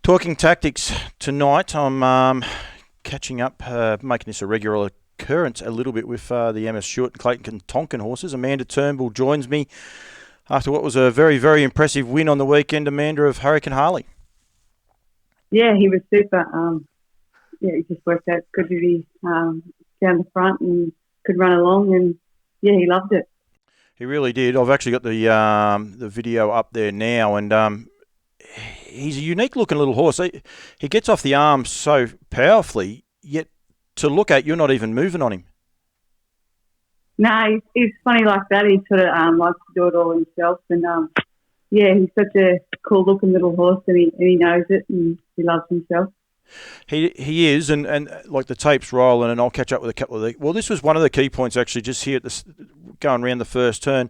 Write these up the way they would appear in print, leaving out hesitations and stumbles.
Talking tactics tonight, I'm catching up, making this a regular occurrence a little bit with the Emma Stewart and Clayton Tonkin horses. Amanda Turnbull joins me after what was a very, very impressive win on the weekend. Amanda of Hurricane Harley. Yeah, he was super. He just worked out good to be down the front and could run along, and yeah, he loved it. He really did. I've actually got the video up there now, and he's a unique-looking little horse. He gets off the arm so powerfully, yet to look at, you're not even moving on him. No, he's funny like that. He sort of likes to do it all himself, and he's such a cool-looking little horse, and he knows it, and he loves himself. He is, and like the tape's rolling, and I'll catch up with a couple of the. Well, this was one of the key points actually, just here at this, going around the first turn.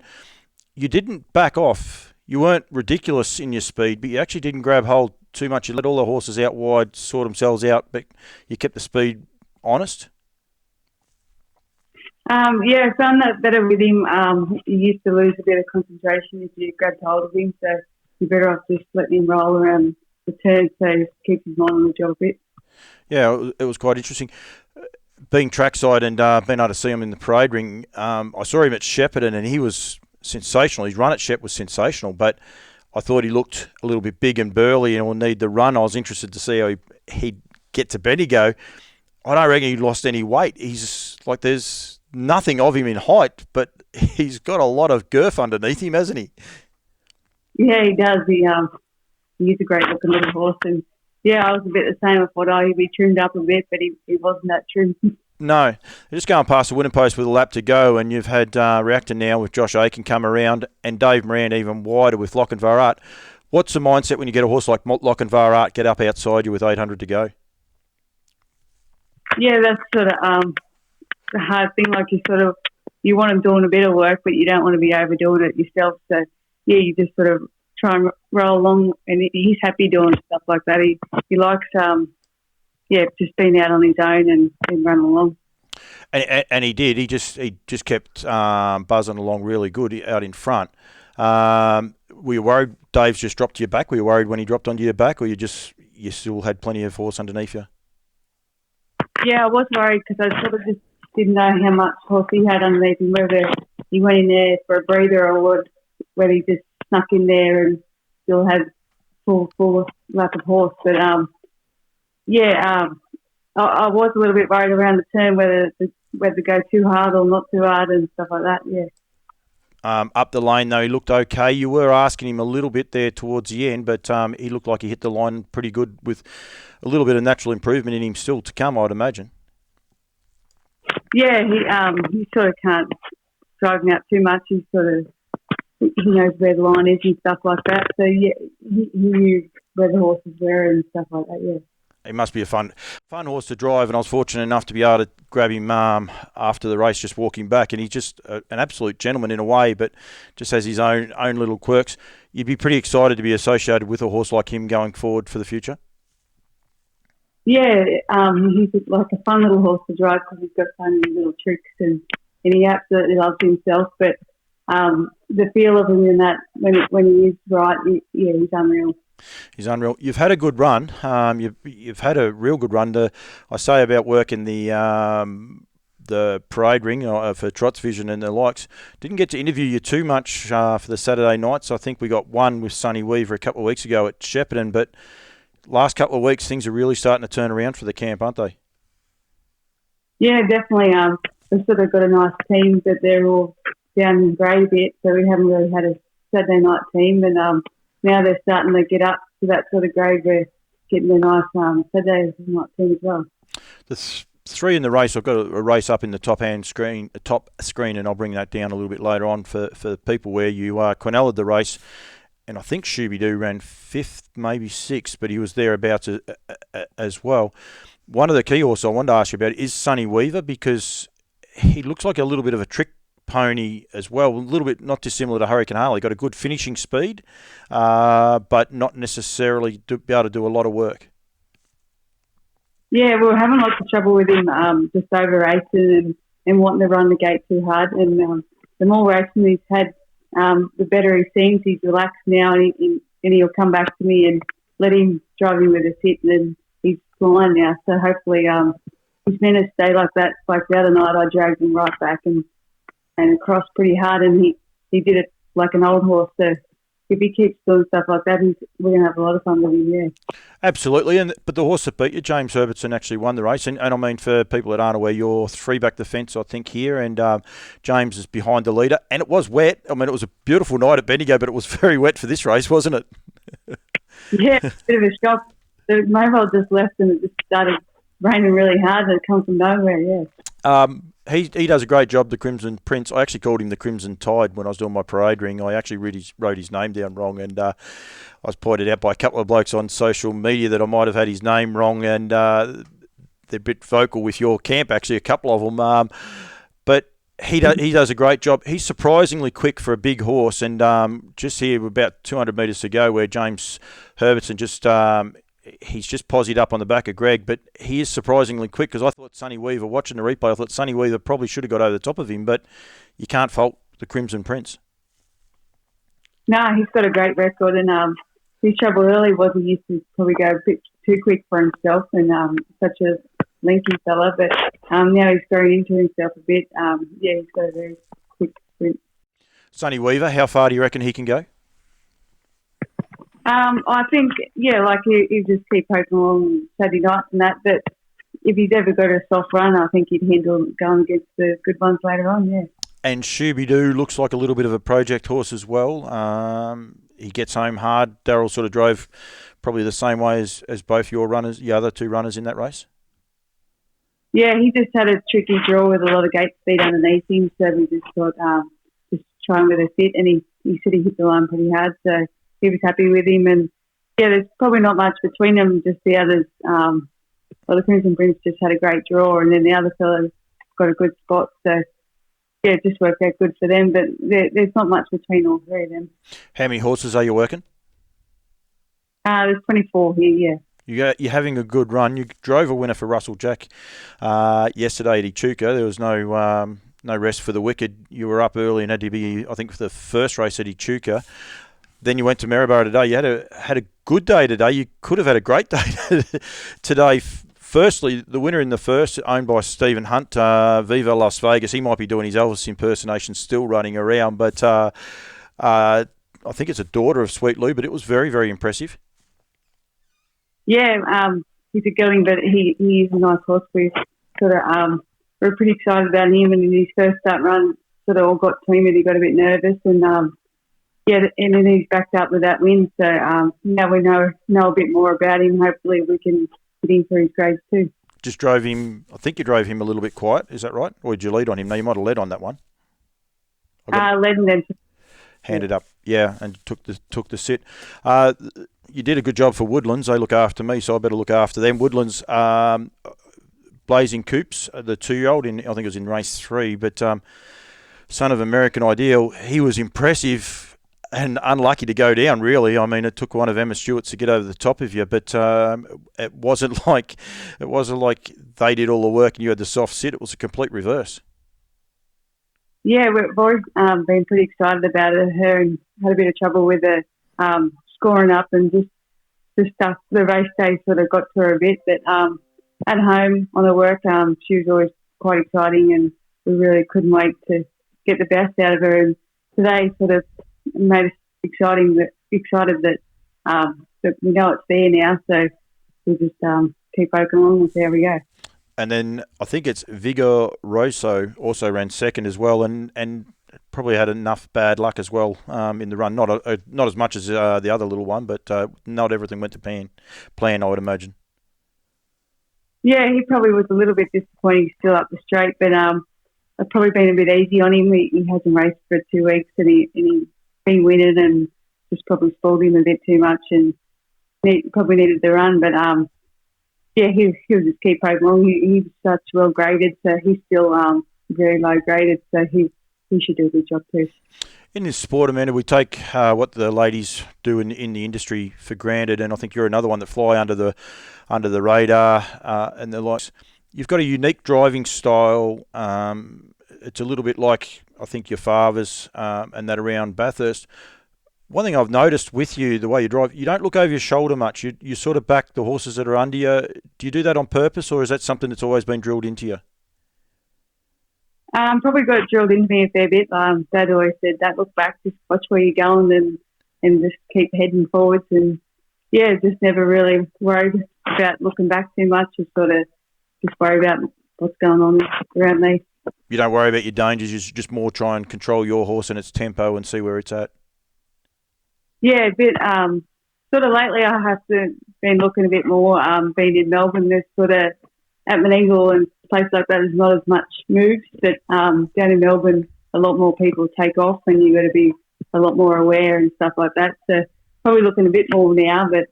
You didn't back off. You weren't ridiculous in your speed, but you actually didn't grab hold too much. You let all the horses out wide, sort themselves out, but you kept the speed honest. I found that better with him. He used to lose a bit of concentration if you grabbed hold of him, so you're better off just letting him roll around the turn, so keep his mind on the job a bit. Yeah, it was quite interesting. Being trackside and being able to see him in the parade ring, I saw him at Shepparton and he was sensational. His run at Shep was sensational, but I thought he looked a little bit big and burly and will need the run. I was interested to see how he'd get to Bendigo. I don't reckon he lost any weight. He's like, there's nothing of him in height, but he's got a lot of girth underneath him, hasn't he? Yeah, he does. He's a great looking little horse, and yeah, I was a bit the same. I thought, he'd be trimmed up a bit, but he wasn't that trim. No, they're just going past the winning post with a lap to go, and you've had Reactor now with Josh Aiken come around, and Dave Moran even wider with Lochinvar Art. What's the mindset when you get a horse like Lochinvar Art get up outside you with 800 to go? Yeah, that's sort of the hard thing. Like you want him doing a bit of work, but you don't want to be overdoing it yourself. So yeah, you just sort of try and roll along, and he's happy doing stuff like that. He likes just being out on his own and running along. And he did. He just kept buzzing along really good out in front. Were you worried Dave's just dropped to your back? Were you worried when he dropped onto your back, or you still had plenty of horse underneath you? Yeah, I was worried because I sort of just didn't know how much horse he had underneath him, whether he went in there for a breather or whether he just snuck in there and still had full lap of horse. But I was a little bit worried around the turn whether to go too hard or not too hard and stuff like that. Yeah. Up the lane though, he looked okay. You were asking him a little bit there towards the end, but he looked like he hit the line pretty good with a little bit of natural improvement in him still to come, I'd imagine. Yeah, he sort of can't drive him out too much. He knows where the line is and stuff like that. So yeah, he knew where the horses were and stuff like that. Yeah. He must be a fun horse to drive, and I was fortunate enough to be able to grab him after the race, just walking back, and he's just an absolute gentleman in a way, but just has his own little quirks. You'd be pretty excited to be associated with a horse like him going forward for the future. Yeah, he's like a fun little horse to drive because he's got so many little tricks, and he absolutely loves himself. But the feel of him in that when he is right, he's unreal. He's unreal. You've had a good run. You've had a real good run. I say about working the parade ring for Trot's Vision and the likes. Didn't get to interview you too much for the Saturday nights. I think we got one with Sonny Weaver a couple of weeks ago at Shepparton, but last couple of weeks things are really starting to turn around for the camp, aren't they? Yeah, definitely. We've sort of got a nice team, but they're all down in grade a bit, so we haven't really had a Saturday night team, and now they're starting to get up to that sort of grade. We're getting a nice Saturday night team as well. The three in the race, I've got a race up in the top screen, and I'll bring that down a little bit later on for people where you Quinella the race, and I think Scoby Doo ran 5th, maybe 6th, but he was thereabouts as well. One of the key horses I wanted to ask you about is Sonny Weaver, because he looks like a little bit of a trick pony as well, a little bit not dissimilar to Hurricane Harley. Got a good finishing speed, but not necessarily be able to do a lot of work. Yeah, we were having lots of trouble with him just over racing and wanting to run the gate too hard. And the more racing he's had, the better he seems. He's relaxed now, and he'll come back to me let him drive him with a sit, and then he's flying now. So hopefully he's meant to stay like that. Like the other night, I dragged him right back and across pretty hard, and he did it like an old horse. So if he keeps doing stuff like that, we're going to have a lot of fun with him, yeah. Absolutely, but the horse that beat you, James Herbertson, actually won the race. And I mean, for people that aren't aware, you're 3 back the fence, I think, here, and James is behind the leader. And it was wet. I mean, it was a beautiful night at Bendigo, but it was very wet for this race, wasn't it? Yeah, bit of a shock. The mobile just left and it just started raining really hard, and it come from nowhere, yeah. He does a great job, the Crimson Prince. I actually called him the Crimson Tide when I was doing my parade ring. I actually wrote his name down wrong, and I was pointed out by a couple of blokes on social media that I might have had his name wrong, and they're a bit vocal with your camp, actually, a couple of them. But he does a great job. He's surprisingly quick for a big horse, and just here, about 200 metres to go, where James Herbertson just... he's just posied up on the back of Greg, but he is surprisingly quick, because I thought Sonny Weaver, watching the replay, I thought Sonny Weaver probably should have got over the top of him, but you can't fault the Crimson Prince. No, he's got a great record, and his trouble early was he used to probably go a bit too quick for himself, and such a lengthy fella, but now he's growing into himself a bit. Yeah, he's got a very quick sprint. Sonny Weaver, how far do you reckon he can go? I think, yeah, like he just keep poking along Saturday nights and that, but if he's ever got a soft run, I think he'd handle going against the good ones later on, yeah. And Scoby Doo looks like a little bit of a project horse as well. He gets home hard. Darryl sort of drove probably the same way as both your runners, the other 2 runners in that race. Yeah, he just had a tricky draw with a lot of gate speed underneath him, so we just thought just trying with a fit, and he said he hit the line pretty hard, so he was happy with him. And yeah, there's probably not much between them, just the others. Well, the Crimson Prince just had a great draw, and then the other fellas got a good spot, so yeah, it just worked out good for them, but there's not much between all 3 of them. How many horses are you working? There's 24 here, yeah. You're having a good run. You drove a winner for Russell Jack yesterday at Echuca. There was no rest for the wicked. You were up early and had to be, I think, for the first race at Echuca. Then you went to Maryborough today. You had a good day today. You could have had a great day today. Firstly, the winner in the first, owned by Stephen Hunt, Viva Las Vegas. He might be doing his Elvis impersonation, still running around, but I think it's a daughter of Sweet Lou, but it was very, very impressive. Yeah, he's a gelding, but he is a nice horse. We're pretty excited about him, and in his first start run, sort of all got to him and he got a bit nervous, and yeah, and then he's backed up with that win. So now we know a bit more about him. Hopefully we can get him for his grades too. Just drove him, I think you drove him a little bit quiet, is that right? Or did you lead on him? No, you might have led on that one. Led and then handed up, yeah, and took the sit. You did a good job for Woodlands. They look after me, so I better look after them. Woodlands, Blazing Coops, the 2-year-old, I think it was in race 3, but son of American Ideal, he was impressive and unlucky to go down, really. I mean, it took one of Emma Stewart's to get over the top of you, but it wasn't like they did all the work and you had the soft sit. It was a complete reverse. Yeah, we've always been pretty excited about her, and had a bit of trouble with her scoring up, and just the stuff. The race day sort of got to her a bit, but at home on her work, she was always quite exciting, and we really couldn't wait to get the best out of her. And today sort of made us excited that we know it's there now, so we'll just keep poking along and see how we go. And then I think it's Viggo Rosso also ran second as well, and probably had enough bad luck as well in the run. Not as much as the other little one, but not everything went to plan, I would imagine. Yeah, he probably was a little bit disappointing still up the straight, but I've probably been a bit easy on him. He hasn't raced for 2 weeks, and he's been winning, and just probably spoiled him a bit too much, and he probably needed the run. But yeah, he'll just keep poking along. He's such well graded, so he's still very low graded, so he should do a good job too. In this sport, Amanda, we take what the ladies do in the industry for granted, and I think you're another one that fly under the radar and the likes. You've got a unique driving style. It's a little bit like, I think, your father's and that around Bathurst. One thing I've noticed with you, the way you drive, you don't look over your shoulder much. You sort of back the horses that are under you. Do you do that on purpose, or is that something that's always been drilled into you? Probably got it drilled into me a fair bit. Dad always said that, look back, just watch where you're going and just keep heading forwards. And yeah, just never really worried about looking back too much. Just worry about what's going on around me. You don't worry about your dangers. You just more try and control your horse and its tempo and see where it's at. Yeah, a bit. Sort of lately, I have been looking a bit more. Being in Melbourne, there's sort of at Bendigo and places like that, there's not as much moves. But down in Melbourne, a lot more people take off, and you've got to be a lot more aware and stuff like that. So probably looking a bit more now. But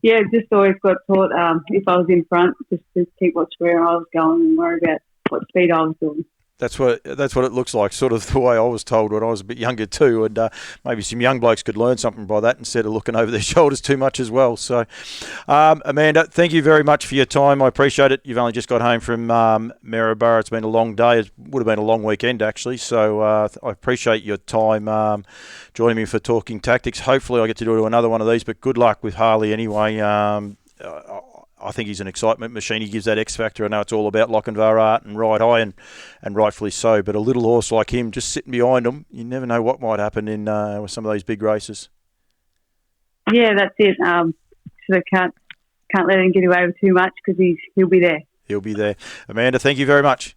yeah, just always got taught if I was in front, just to keep watch where I was going and worry about what speed I was doing. That's what it looks like, sort of the way I was told when I was a bit younger too, and maybe some young blokes could learn something by that instead of looking over their shoulders too much as well. So, Amanda, thank you very much for your time. I appreciate it. You've only just got home from Maryborough. It's been a long day. It would have been a long weekend actually. So I appreciate your time joining me for Talking Tactics. Hopefully I get to do another one of these, but good luck with Harley anyway. I think he's an excitement machine. He gives that X factor. I know it's all about Lochinvar art and ride high, and rightfully so. But a little horse like him, just sitting behind him, you never know what might happen in with some of these big races. Yeah, that's it. So can't let him get away with too much because he'll be there. He'll be there. Amanda, thank you very much.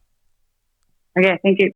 Okay, thank you.